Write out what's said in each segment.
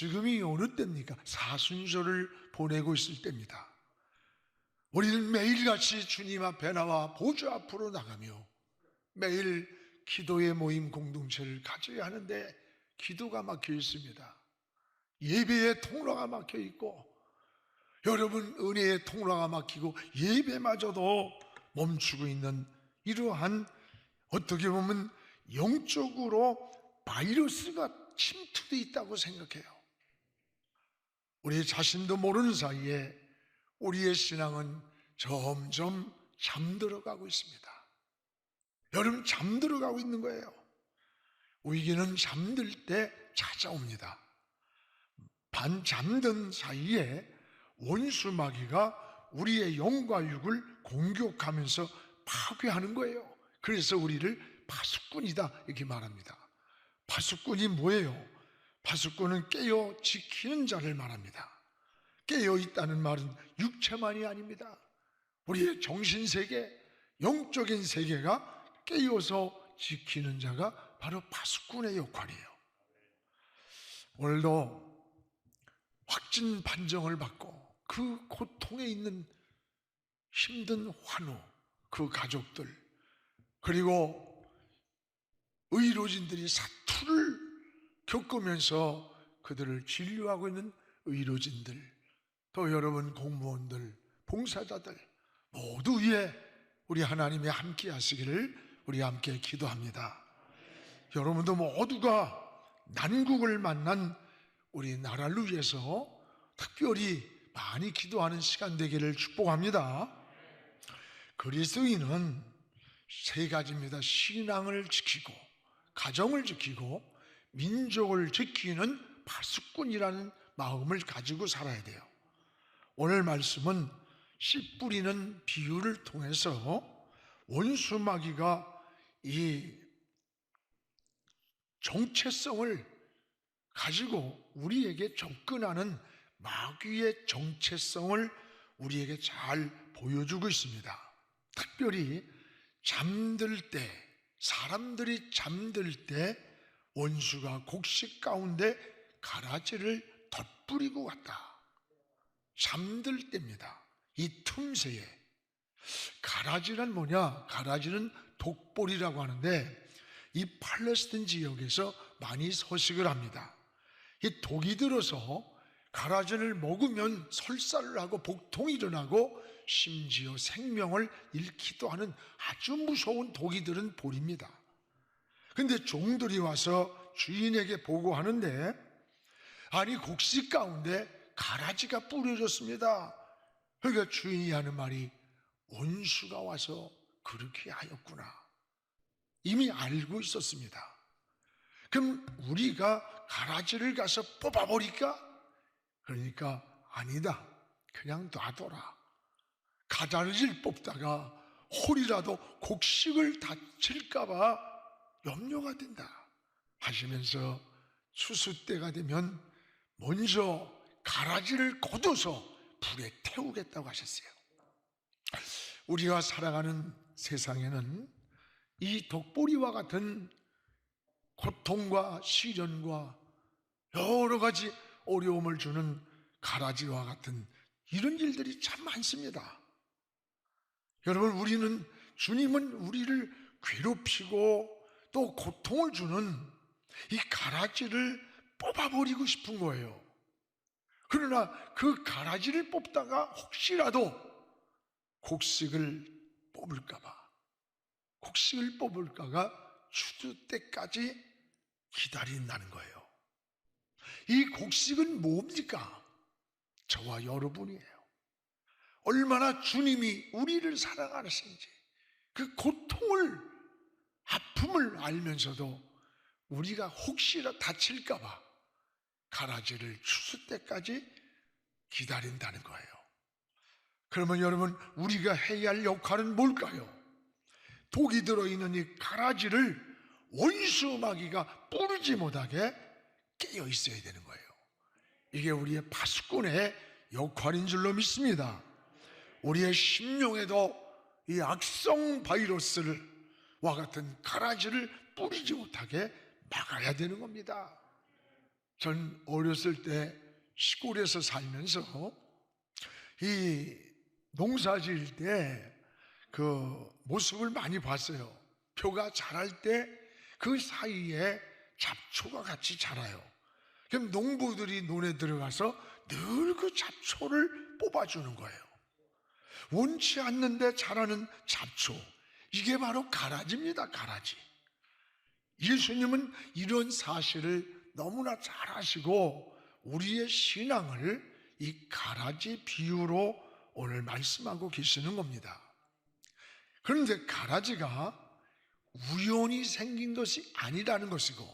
지금이 어느 때입니까? 사순절을 보내고 있을 때입니다. 우리는 매일같이 주님 앞에 나와 보좌 앞으로 나가며 매일 기도의 모임 공동체를 가져야 하는데 기도가 막혀 있습니다. 예배의 통로가 막혀 있고, 여러분 은혜의 통로가 막히고 예배마저도 멈추고 있는 이러한, 어떻게 보면 영적으로 바이러스가 침투되어 있다고 생각해요. 우리 자신도 모르는 사이에 우리의 신앙은 점점 잠들어가고 있습니다. 여러분, 잠들어가고 있는 거예요. 위기는 잠들 때 찾아옵니다. 반 잠든 사이에 원수 마귀가 우리의 영과 육을 공격하면서 파괴하는 거예요. 그래서 우리를 파수꾼이다 이렇게 말합니다. 파수꾼이 뭐예요? 파수꾼은 깨어 지키는 자를 말합니다. 깨어 있다는 말은 육체만이 아닙니다. 우리의 정신세계, 영적인 세계가 깨어서 지키는 자가 바로 파수꾼의 역할이에요. 오늘도 확진 판정을 받고 그 고통에 있는 힘든 환우, 그 가족들, 그리고 의료진들이 사투를 겪으면서 그들을 진료하고 있는 의료진들, 또 여러분 공무원들, 봉사자들 모두 위에 우리 하나님이 함께 하시기를 우리 함께 기도합니다. 여러분도 모두가 난국을 만난 우리나라를 위해서 특별히 많이 기도하는 시간 되기를 축복합니다. 그리스도인은 세 가지입니다. 신앙을 지키고, 가정을 지키고, 민족을 지키는 파수꾼이라는 마음을 가지고 살아야 돼요. 오늘 말씀은 씨 뿌리는 비유를 통해서 원수 마귀가 이 정체성을 가지고 우리에게 접근하는 마귀의 정체성을 우리에게 잘 보여주고 있습니다. 특별히 잠들 때, 사람들이 잠들 때 원수가 곡식 가운데 가라지를 덧뿌리고 갔다. 잠들 때입니다. 이 틈새에. 가라지란 뭐냐? 가라지는 독볼이라고 하는데 이 팔레스틴 지역에서 많이 서식을 합니다. 이 독이 들어서 가라지를 먹으면 설사를 하고 복통이 일어나고 심지어 생명을 잃기도 하는 아주 무서운 독이 들은 볼입니다. 근데 종들이 와서 주인에게 보고하는데, 아니 곡식 가운데 가라지가 뿌려졌습니다. 그러니까 주인이 하는 말이, 원수가 와서 그렇게 하였구나. 이미 알고 있었습니다. 그럼 우리가 가라지를 가서 뽑아버릴까? 그러니까 아니다. 그냥 놔둬라. 가라지를 뽑다가 홀이라도 곡식을 다칠까봐 염려가 된다 하시면서 추수 때가 되면 먼저 가라지를 걷어서 불에 태우겠다고 하셨어요. 우리가 살아가는 세상에는 이 독보리와 같은 고통과 시련과 여러 가지 어려움을 주는 가라지와 같은 이런 일들이 참 많습니다. 여러분, 주님은 우리를 괴롭히고 또 고통을 주는 이 가라지를 뽑아버리고 싶은 거예요. 그러나 그 가라지를 뽑다가 혹시라도 곡식을 뽑을까가 추수 때까지 기다린다는 거예요. 이 곡식은 뭡니까? 저와 여러분이에요. 얼마나 주님이 우리를 사랑하시는지, 그 고통을, 아픔을 알면서도 우리가 혹시나 다칠까봐 가라지를 추수 때까지 기다린다는 거예요. 그러면 여러분, 우리가 해야 할 역할은 뭘까요? 독이 들어있는 이 가라지를 원수 마귀가 뿌리지 못하게 깨어 있어야 되는 거예요. 이게 우리의 파수꾼의 역할인 줄로 믿습니다. 우리의 심령에도 이 악성 바이러스와 같은 가라지를 뿌리지 못하게 막아야 되는 겁니다. 전 어렸을 때 시골에서 살면서 이 농사 지을 때 그 모습을 많이 봤어요. 표가 자랄 때 그 사이에 잡초가 같이 자라요. 그럼 농부들이 논에 들어가서 늘 그 잡초를 뽑아주는 거예요. 원치 않는데 자라는 잡초, 이게 바로 가라지입니다. 가라지. 예수님은 이런 사실을 너무나 잘 아시고 우리의 신앙을 이 가라지 비유로 오늘 말씀하고 계시는 겁니다. 그런데 가라지가 우연히 생긴 것이 아니라는 것이고,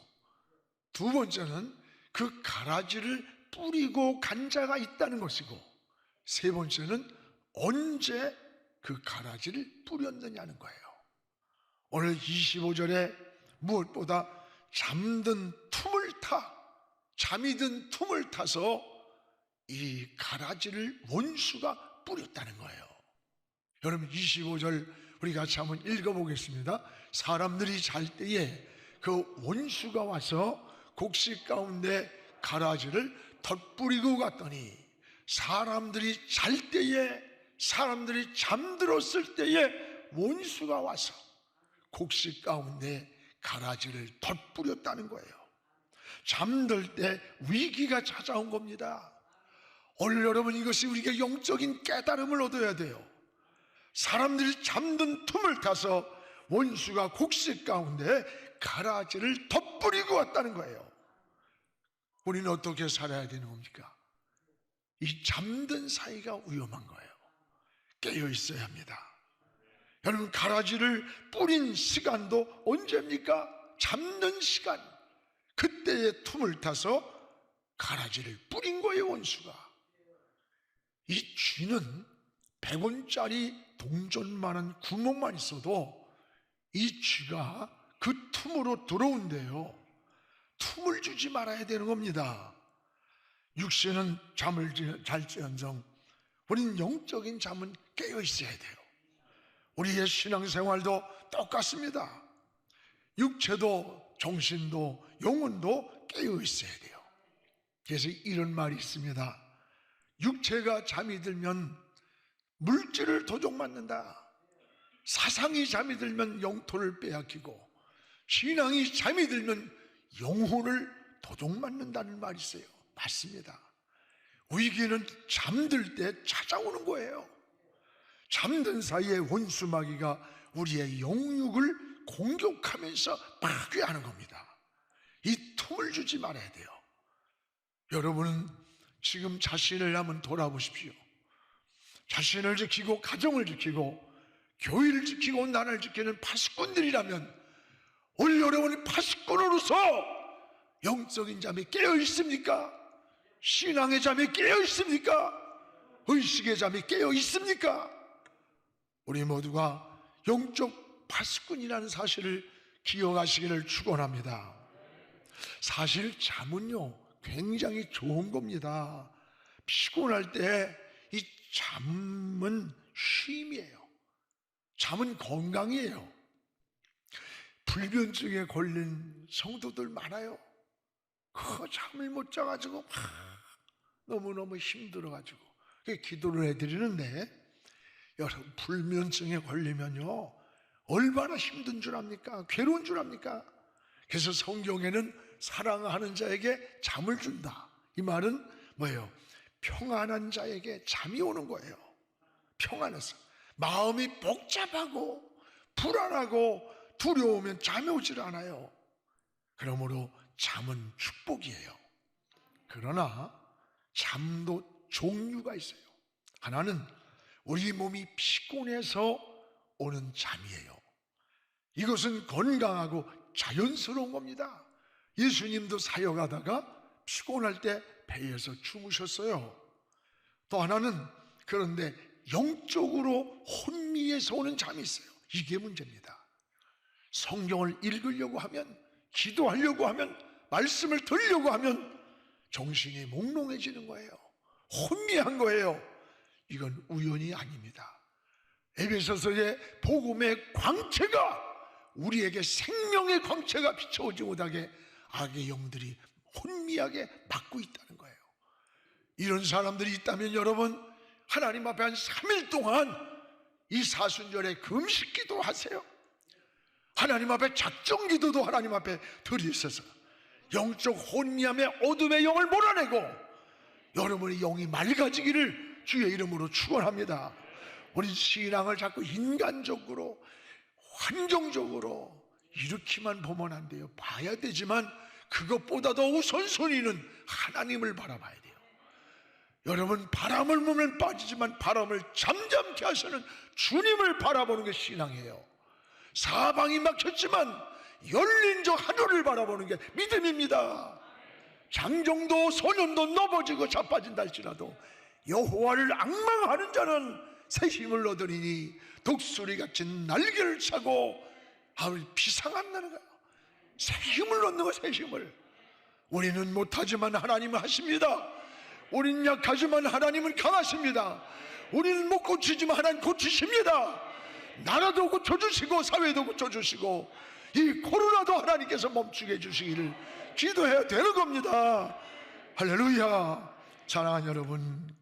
두 번째는 그 가라지를 뿌리고 간 자가 있다는 것이고, 세 번째는 언제 그 가라지를 뿌렸느냐는 거예요. 오늘 25절에 무엇보다 잠이 든 틈을 타서 이 가라지를 원수가 뿌렸다는 거예요. 여러분, 25절 우리 같이 한번 읽어보겠습니다. 사람들이 잘 때에 그 원수가 와서 곡식 가운데 가라지를 덧뿌리고 갔더니, 사람들이 잘 때에, 사람들이 잠들었을 때에 원수가 와서 곡식 가운데 가라지를 덧뿌렸다는 거예요. 잠들 때 위기가 찾아온 겁니다. 오늘 여러분, 이것이 우리가 영적인 깨달음을 얻어야 돼요. 사람들이 잠든 틈을 타서 원수가 곡식 가운데 가라지를 덧뿌리고 왔다는 거예요. 우리는 어떻게 살아야 되는 겁니까? 이 잠든 사이가 위험한 거예요. 깨어 있어야 합니다. 여러분, 가라지를 뿌린 시간도 언제입니까? 잠든 시간. 그때의 틈을 타서 가라지를 뿌린 거예요, 원수가. 이 쥐는 100원짜리 동전만한 구멍만 있어도 이 쥐가 그 틈으로 들어온대요. 틈을 주지 말아야 되는 겁니다. 육신은 잠을 잘지언정 우린 영적인 잠은 깨어 있어야 돼요. 우리의 신앙생활도 똑같습니다. 육체도 정신도 영혼도 깨어 있어야 돼요. 그래서 이런 말이 있습니다. 육체가 잠이 들면 물질을 도둑맞는다. 사상이 잠이 들면 영토를 빼앗기고, 신앙이 잠이 들면 영혼을 도둑맞는다는 말이 있어요. 맞습니다. 위기는 잠들 때 찾아오는 거예요. 잠든 사이에 원수마귀가 우리의 영육을 공격하면서 파괴하는 겁니다. 이 틈을 주지 말아야 돼요. 여러분은 지금 자신을 한번 돌아보십시오. 자신을 지키고 가정을 지키고 교회를 지키고 나라를 지키는 파수꾼들이라면 오늘 여러분이 파수꾼으로서 영적인 잠이 깨어 있습니까? 신앙의 잠이 깨어 있습니까? 의식의 잠이 깨어 있습니까? 우리 모두가 영적 파수꾼이라는 사실을 기억하시기를 축원합니다. 사실 잠은요 굉장히 좋은 겁니다. 피곤할 때 이 잠은 쉼이에요. 잠은 건강이에요. 불면증에 걸린 성도들 많아요. 그 잠을 못 자가지고 너무너무 힘들어가지고 기도를 해드리는데, 여러분 불면증에 걸리면요 얼마나 힘든 줄 압니까? 괴로운 줄 압니까? 그래서 성경에는 사랑하는 자에게 잠을 준다. 이 말은 뭐예요? 평안한 자에게 잠이 오는 거예요. 평안해서. 마음이 복잡하고 불안하고 두려우면 잠이 오질 않아요. 그러므로 잠은 축복이에요. 그러나 잠도 종류가 있어요. 하나는 우리 몸이 피곤해서 오는 잠이에요. 이것은 건강하고 자연스러운 겁니다. 예수님도 사역하다가 피곤할 때 배에서 주무셨어요. 또 하나는 그런데 영적으로 혼미해서 오는 잠이 있어요. 이게 문제입니다. 성경을 읽으려고 하면, 기도하려고 하면, 말씀을 들으려고 하면 정신이 몽롱해지는 거예요. 혼미한 거예요. 이건 우연이 아닙니다. 에베소서의 복음의 광채가, 우리에게 생명의 광채가 비춰오지 못하게 악의 영들이 혼미하게 맞고 있다는 거예요. 이런 사람들이 있다면 여러분, 하나님 앞에 한 3일 동안 이 사순절에 금식기도 하세요. 하나님 앞에 작정기도도 하나님 앞에 드리셔서 영적 혼미함의 어둠의 영을 몰아내고 여러분의 영이 맑아지기를 주의 이름으로 축원합니다. 우리 신앙을 자꾸 인간적으로 환경적으로 이렇게만 보면 안 돼요. 봐야 되지만 그것보다도 우선순위는 하나님을 바라봐야 돼요. 여러분, 바람을 보면 빠지지만 바람을 잠잠케 하시는 주님을 바라보는 게 신앙이에요. 사방이 막혔지만 열린 저 하늘을 바라보는 게 믿음입니다. 장정도 소년도 넘어지고 자빠진다 할지라도 여호와를 앙망하는 자는 새 힘을 얻으리니 독수리같이 날개를 차고 비상한 나는 거예요. 새 힘을 얻는 거예요. 새 힘을. 우리는 못하지만 하나님은 하십니다. 우리는 약하지만 하나님은 강하십니다. 우리는 못 고치지만 하나님 고치십니다. 나라도 고쳐주시고 사회도 고쳐주시고 이 코로나도 하나님께서 멈추게 해주시기를 기도해야 되는 겁니다. 할렐루야. 사랑하는 여러분,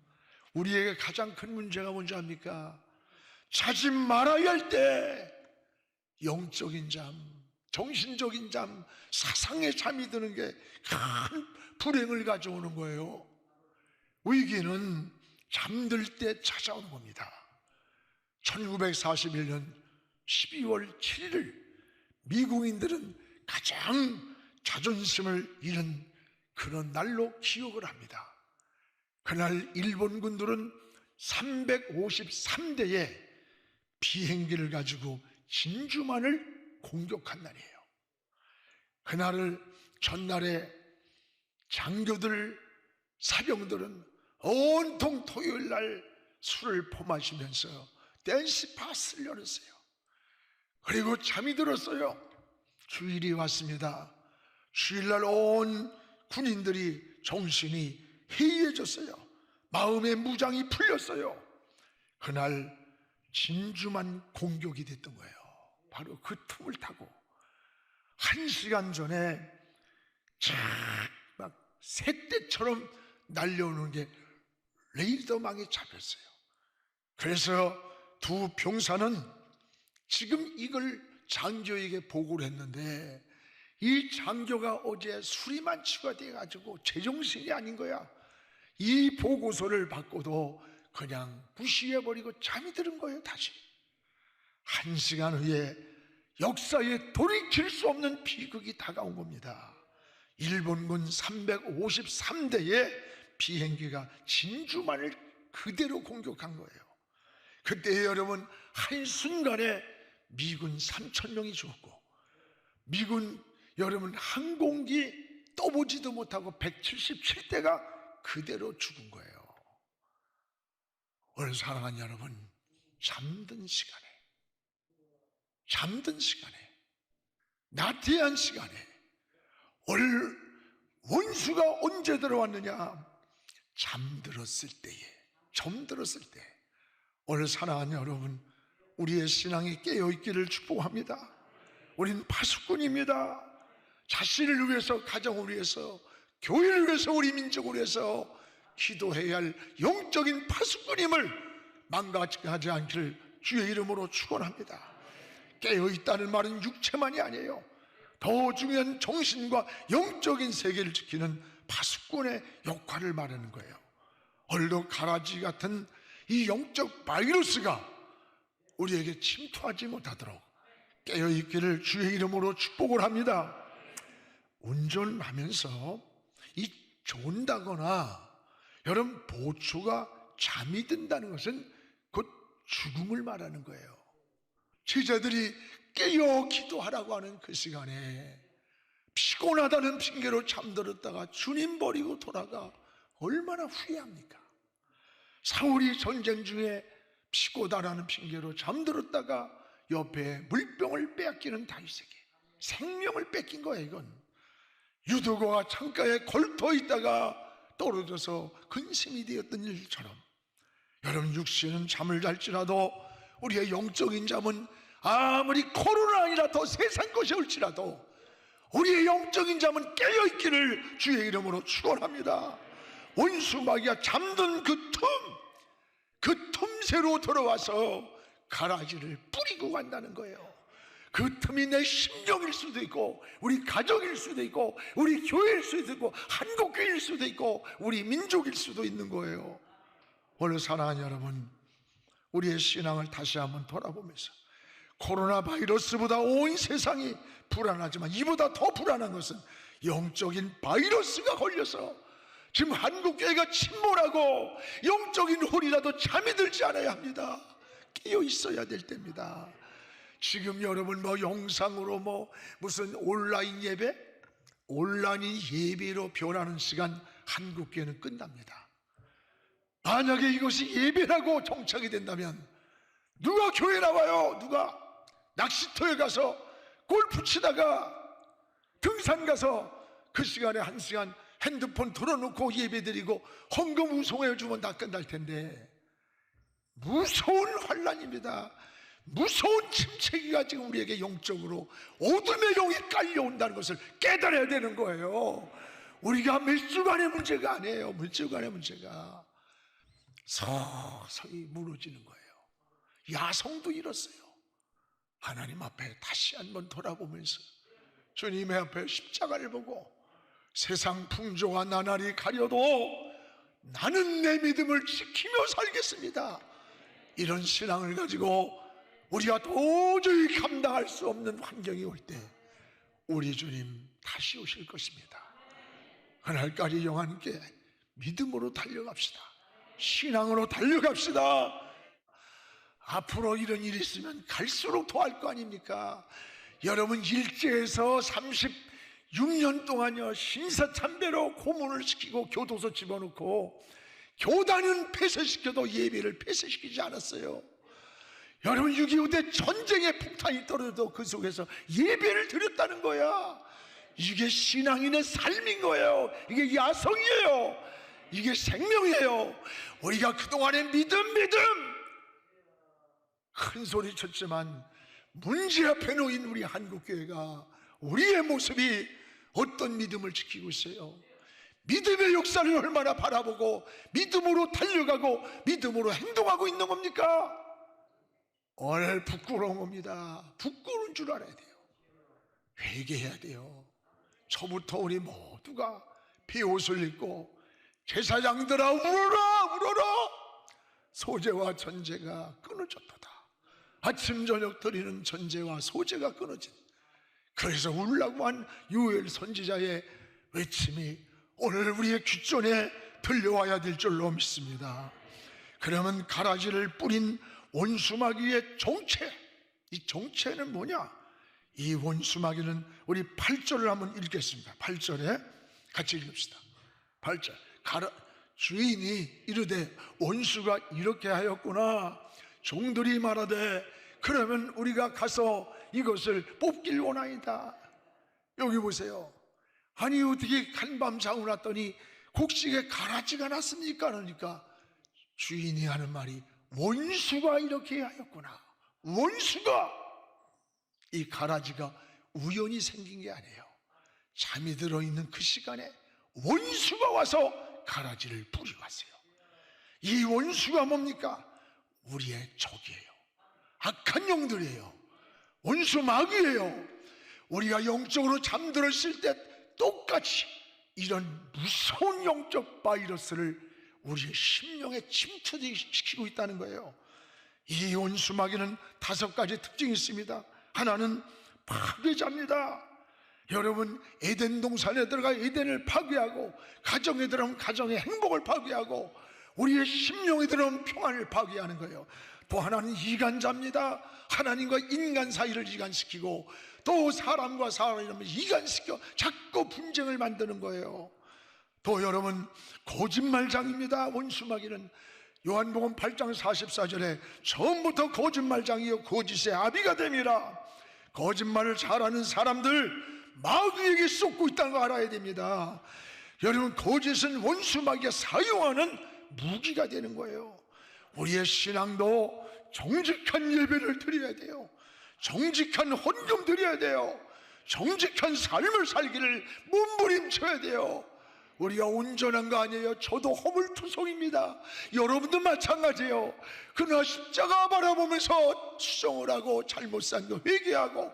우리에게 가장 큰 문제가 뭔지 압니까? 자지 말아야 할 때 영적인 잠, 정신적인 잠, 사상의 잠이 드는 게 큰 불행을 가져오는 거예요. 위기는 잠들 때 찾아오는 겁니다. 1941년 12월 7일을 미국인들은 가장 자존심을 잃은 그런 날로 기억을 합니다. 그날 일본군들은 353대의 비행기를 가지고 진주만을 공격한 날이에요. 그날을 전날에 장교들, 사병들은 온통 토요일 날 술을 퍼마시면서 댄스팟을 열었어요. 그리고 잠이 들었어요. 주일이 왔습니다. 주일날 온 군인들이 정신이 해이해졌어요. 마음의 무장이 풀렸어요. 그날 진주만 공격이 됐던 거예요. 바로 그 틈을 타고 1시간 전에 막 새떼처럼 날려오는 게 레이더망에 잡혔어요. 그래서 두 병사는 지금 이걸 장교에게 보고를 했는데 이 장교가 어제 술이 만취가 돼가지고 제정신이 아닌 거야. 이 보고서를 받고도 그냥 무시해버리고 잠이 드는 거예요. 다시 1시간 후에 역사에 돌이킬 수 없는 비극이 다가온 겁니다. 일본군 353대의 비행기가 진주만을 그대로 공격한 거예요. 그때 여러분, 한순간에 미군 3,000명이 죽었고 미군 여러분 항공기 떠보지도 못하고 177대가 그대로 죽은 거예요. 오늘 사랑하는 여러분, 잠든 시간에 나태한 시간에 오늘 원수가 언제 들어왔느냐? 잠들었을 때 오늘 사랑하는 여러분, 우리의 신앙이 깨어있기를 축복합니다. 우리는 파수꾼입니다. 자신을 위해서, 가정을 위해서, 교회를 위해서, 우리 민족을 위해서 기도해야 할 영적인 파수꾼임을 망가지지 않기를 주의 이름으로 축원합니다. 깨어있다는 말은 육체만이 아니에요. 더 중요한 정신과 영적인 세계를 지키는 파수꾼의 역할을 말하는 거예요. 오늘도 가라지 같은 이 영적 바이러스가 우리에게 침투하지 못하도록 깨어있기를 주의 이름으로 축복을 합니다. 운전하면서 이 존다거나 여러분 보초가 잠이 든다는 것은 곧 죽음을 말하는 거예요. 제자들이 깨어 기도하라고 하는 그 시간에 피곤하다는 핑계로 잠들었다가 주님 버리고 돌아가 얼마나 후회합니까? 사울이 전쟁 중에 피곤하다는 핑계로 잠들었다가 옆에 물병을 빼앗기는 다윗에게 생명을 뺏긴 거예요. 이건 유도가 창가에 걸터 있다가 떨어져서 근심이 되었던 일처럼 여러분, 육신은 잠을 잘지라도 우리의 영적인 잠은 아무리 코로나 아니라 더 세상 것이 올지라도 우리의 영적인 잠은 깨어있기를 주의 이름으로 축원합니다. 원수 마귀가 잠든 그 틈새로 들어와서 가라지를 뿌리고 간다는 거예요. 그 틈이 내 심령일 수도 있고, 우리 가정일 수도 있고, 우리 교회일 수도 있고, 한국교회일 수도 있고, 우리 민족일 수도 있는 거예요. 오늘 사랑하는 여러분, 우리의 신앙을 다시 한번 돌아보면서, 코로나 바이러스보다 온 세상이 불안하지만 이보다 더 불안한 것은 영적인 바이러스가 걸려서 지금 한국교회가 침몰하고 영적인 홀이라도 잠이 들지 않아야 합니다. 깨어 있어야 될 때입니다. 지금 여러분 영상으로 무슨 온라인 예배, 온라인 예배로 변하는 시간, 한국교회는 끝납니다. 만약에 이것이 예배라고 정착이 된다면 누가 교회 나와요? 누가 낚시터에 가서 골프 치다가 등산 가서 그 시간에 1시간 핸드폰 틀어놓고 예배드리고 헌금 우송해 주면 다 끝날 텐데, 무서운 환난입니다. 무서운 침체기가 지금 우리에게 영적으로 어둠의 영이 깔려온다는 것을 깨달아야 되는 거예요. 우리가 몇 주간의 문제가 아니에요. 몇 주간의 문제가 서서히 무너지는 거예요. 야성도 잃었어요. 하나님 앞에 다시 한번 돌아보면서 주님의 앞에 십자가를 보고 세상 풍조와 나날이 가려도 나는 내 믿음을 지키며 살겠습니다, 이런 신앙을 가지고 우리가 도저히 감당할 수 없는 환경이 올 때 우리 주님 다시 오실 것입니다. 그날까지 영원하게 믿음으로 달려갑시다. 신앙으로 달려갑시다. 앞으로 이런 일이 있으면 갈수록 더할 거 아닙니까? 여러분, 일제에서 36년 동안요 신사참배로 고문을 시키고 교도소 집어넣고 교단은 폐쇄시켜도 예배를 폐쇄시키지 않았어요. 여러분, 6.25 때 전쟁의 폭탄이 떨어져도 그 속에서 예배를 드렸다는 거야. 이게 신앙인의 삶인 거예요. 이게 야성이에요. 이게 생명이에요. 우리가 그동안의 믿음 큰 소리 쳤지만 문제 앞에 놓인 우리 한국교회가, 우리의 모습이 어떤 믿음을 지키고 있어요? 믿음의 역사를 얼마나 바라보고 믿음으로 달려가고 믿음으로 행동하고 있는 겁니까? 오늘 부끄러운 겁니다. 부끄러운 줄 알아야 돼요. 회개해야 돼요. 저부터 우리 모두가 비옷을 입고 제사장들아 울어라, 소재와 전제가 끊어졌도다. 아침 저녁 드리는 전제와 소재가 끊어진, 그래서 울라고 한 요엘 선지자의 외침이 오늘 우리의 귓전에 들려와야 될 줄로 믿습니다. 그러면 가라지를 뿌린 원수마귀의 정체, 이 정체는 뭐냐? 이 원수마귀는 우리 8절을 한번 읽겠습니다. 8절에 같이 읽읍시다. 8절. 주인이 이르되 원수가 이렇게 하였구나. 종들이 말하되 그러면 우리가 가서 이것을 뽑길 원하이다. 여기 보세요. 아니 어떻게 한밤 자고 났더니 곡식에 가라지가 났습니까? 그러니까 주인이 하는 말이 원수가 이렇게 하였구나. 원수가, 이 가라지가 우연히 생긴 게 아니에요. 잠이 들어있는 그 시간에 원수가 와서 가라지를 뿌리고 갔어요. 이 원수가 뭡니까? 우리의 적이에요. 악한 영들이에요. 원수 마귀예요. 우리가 영적으로 잠들었을 때 똑같이 이런 무서운 영적 바이러스를 우리의 심령에 침투시키고 있다는 거예요. 이 원수 마귀는 5가지 특징이 있습니다. 하나는 파괴자입니다. 여러분, 에덴 동산에 들어가 에덴을 파괴하고, 가정에 들어가면 가정의 행복을 파괴하고, 우리의 심령에 들어오면 평안을 파괴하는 거예요. 또 하나는 이간자입니다. 하나님과 인간 사이를 이간시키고 또 사람과 사람을 이간시켜 자꾸 분쟁을 만드는 거예요. 또 여러분, 거짓말장입니다. 원수마귀는 요한복음 8장 44절에 처음부터 거짓말장이요 거짓의 아비가 됨이라. 거짓말을 잘하는 사람들 마귀에게 쏟고 있다는 거 알아야 됩니다. 여러분, 거짓은 원수마귀가 사용하는 무기가 되는 거예요. 우리의 신앙도 정직한 예배를 드려야 돼요. 정직한 헌금 드려야 돼요. 정직한 삶을 살기를 몸부림쳐야 돼요. 우리가 온전한 거 아니에요. 저도 허물투성입니다. 여러분도 마찬가지예요. 그러나 십자가 바라보면서 수정을 하고 잘못 산 거 회개하고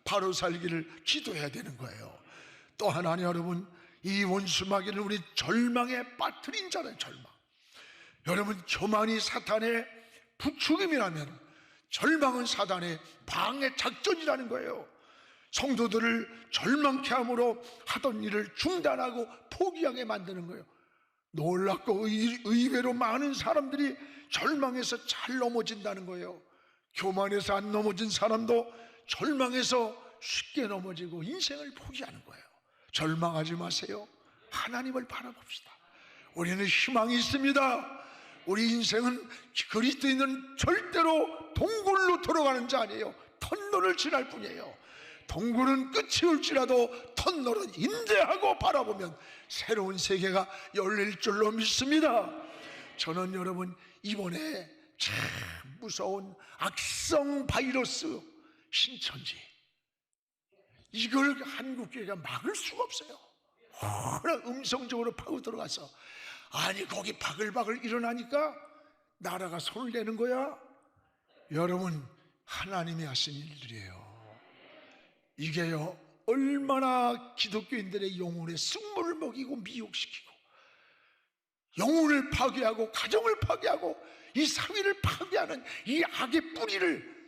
바로 살기를 기도해야 되는 거예요. 또 하나는 여러분, 이 원수마귀는 우리 절망에 빠뜨린 자는 절망. 여러분, 교만이 사탄의 부추김이라면 절망은 사단의 방해 작전이라는 거예요. 성도들을 절망케 함으로 하던 일을 중단하고 포기하게 만드는 거예요. 놀랍고 의외로 많은 사람들이 절망해서 잘 넘어진다는 거예요. 교만해서 안 넘어진 사람도 절망해서 쉽게 넘어지고 인생을 포기하는 거예요. 절망하지 마세요. 하나님을 바라봅시다. 우리는 희망이 있습니다. 우리 인생은 그리스도인은 절대로 동굴로 들어가는 자 아니에요. 터널을 지날 뿐이에요. 동굴은 끝이 올지라도 터널은 임대하고 바라보면 새로운 세계가 열릴 줄로 믿습니다. 저는 여러분, 이번에 참 무서운 악성 바이러스 신천지, 이걸 한국교회가 막을 수가 없어요. 워낙 음성적으로 파고 들어가서, 아니 거기 바글바글 일어나니까 나라가 손을 내는 거야. 여러분, 하나님이 하신 일들이에요. 이게요, 얼마나 기독교인들의 영혼에 승물을 먹이고 미혹시키고 영혼을 파괴하고 가정을 파괴하고 이 사회를 파괴하는 이 악의 뿌리를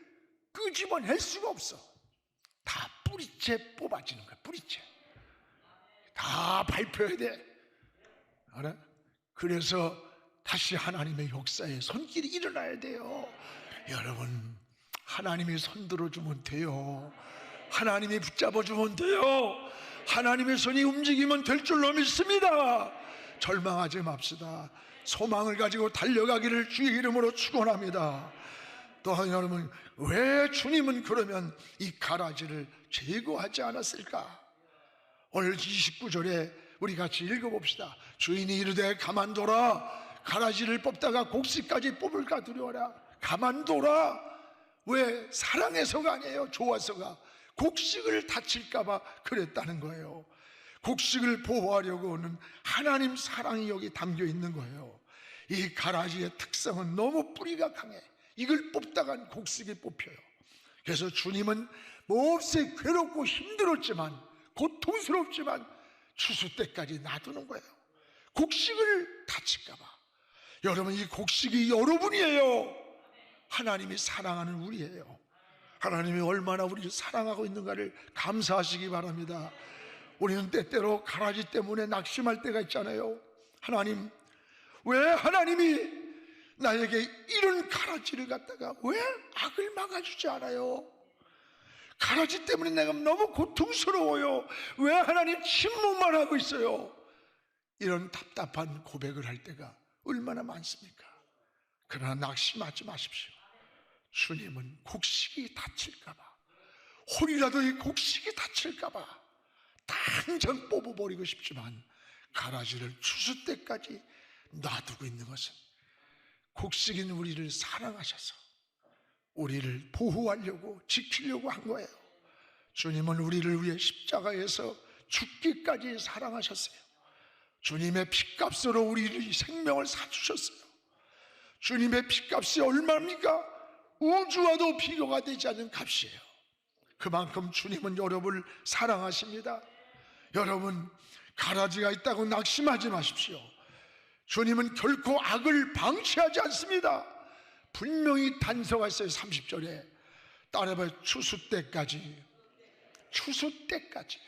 끄집어낼 수가 없어. 다 뿌리째 뽑아지는 거야. 뿌리째 다 발표해야 돼. 알아? 그래서 다시 하나님의 역사에 손길이 일어나야 돼요. 여러분, 하나님이 손들어주면 돼요. 하나님이 붙잡아주면 돼요. 하나님의 손이 움직이면 될 줄로 믿습니다. 절망하지 맙시다. 소망을 가지고 달려가기를 주의 이름으로 축원합니다. 또한 여러분, 왜 주님은 그러면 이 가라지를 제거하지 않았을까? 오늘 29절에 우리 같이 읽어봅시다. 주인이 이르되 가만둬라. 가라지를 뽑다가 곡식까지 뽑을까 두려워라. 가만둬라. 왜? 사랑해서가 아니에요. 좋아서가. 곡식을 다칠까봐 그랬다는 거예요. 곡식을 보호하려고는 하나님 사랑이 여기 담겨 있는 거예요. 이 가라지의 특성은 너무 뿌리가 강해. 이걸 뽑다간 곡식이 뽑혀요. 그래서 주님은 몹시 괴롭고 힘들었지만, 고통스럽지만 추수 때까지 놔두는 거예요. 곡식을 다칠까봐. 여러분, 이 곡식이 여러분이에요. 하나님이 사랑하는 우리예요. 하나님이 얼마나 우리를 사랑하고 있는가를 감사하시기 바랍니다. 우리는 때때로 가라지 때문에 낙심할 때가 있잖아요. 하나님, 왜 하나님이 나에게 이런 가라지를 갖다가 왜 악을 막아주지 않아요? 가라지 때문에 내가 너무 고통스러워요. 왜 하나님 침묵만 하고 있어요? 이런 답답한 고백을 할 때가 얼마나 많습니까? 그러나 낙심하지 마십시오. 주님은 곡식이 다칠까봐, 홀이라도 이 곡식이 다칠까봐 당장 뽑아버리고 싶지만 가라지를 추수 때까지 놔두고 있는 것은 곡식인 우리를 사랑하셔서 우리를 보호하려고 지키려고 한 거예요. 주님은 우리를 위해 십자가에서 죽기까지 사랑하셨어요. 주님의 핏값으로 우리의 생명을 사주셨어요. 주님의 핏값이 얼마입니까? 우주와도 비교가 되지 않는 값이에요. 그만큼 주님은 여러분을 사랑하십니다. 여러분, 가라지가 있다고 낙심하지 마십시오. 주님은 결코 악을 방치하지 않습니다. 분명히 단서가 있어요. 30절에 따라봐요. 추수 때까지. 추수 때까지요.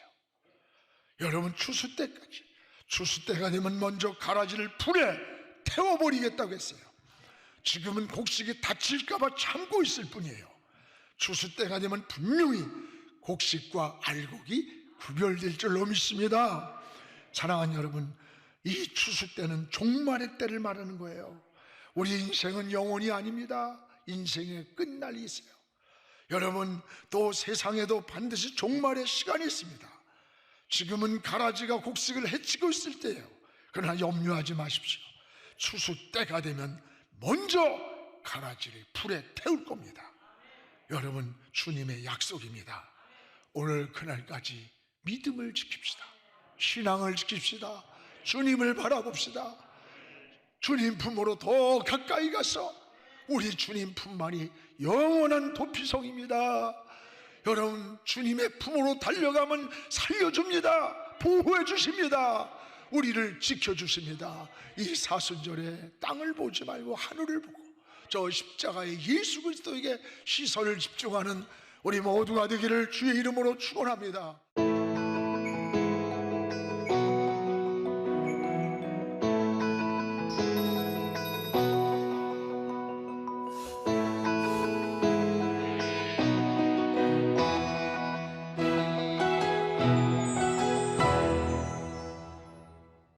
여러분, 추수 때까지. 추수 때가 되면 먼저 가라지를 불에 태워버리겠다고 했어요. 지금은 곡식이 다칠까봐 참고 있을 뿐이에요. 추수 때가 되면 분명히 곡식과 알곡이 구별될 줄로 믿습니다. 사랑하는 여러분, 이 추수 때는 종말의 때를 말하는 거예요. 우리 인생은 영원이 아닙니다. 인생의 끝날이 있어요. 여러분, 또 세상에도 반드시 종말의 시간이 있습니다. 지금은 가라지가 곡식을 해치고 있을 때예요. 그러나 염려하지 마십시오. 추수 때가 되면 먼저 가라지를 불에 태울 겁니다. 여러분, 주님의 약속입니다. 오늘 그날까지 믿음을 지킵시다. 신앙을 지킵시다. 주님을 바라봅시다. 주님 품으로 더 가까이 가서 우리 주님 품만이 영원한 도피성입니다. 여러분, 주님의 품으로 달려가면 살려줍니다. 보호해 주십니다. 우리를 지켜주십니다. 이 사순절에 땅을 보지 말고 하늘을 보고 저 십자가의 예수 그리스도에게 시선을 집중하는 우리 모두가 되기를 주의 이름으로 축원합니다.